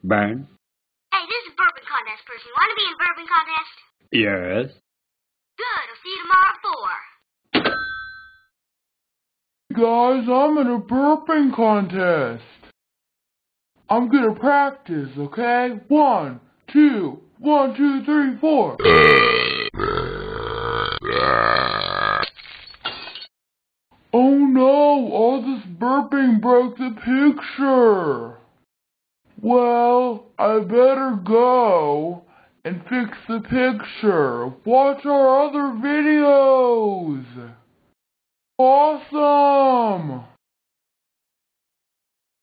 Bang. Hey, this is burping contest person. You want to be in burping contest? Yes. Good. I'll see you tomorrow at 4. Guys, I'm in a burping contest. I'm gonna practice, okay? 1, 2, 1, 2, 3, 4. Oh no, all this burping broke the picture. Well, I better go and fix the picture. Watch our other videos. Awesome!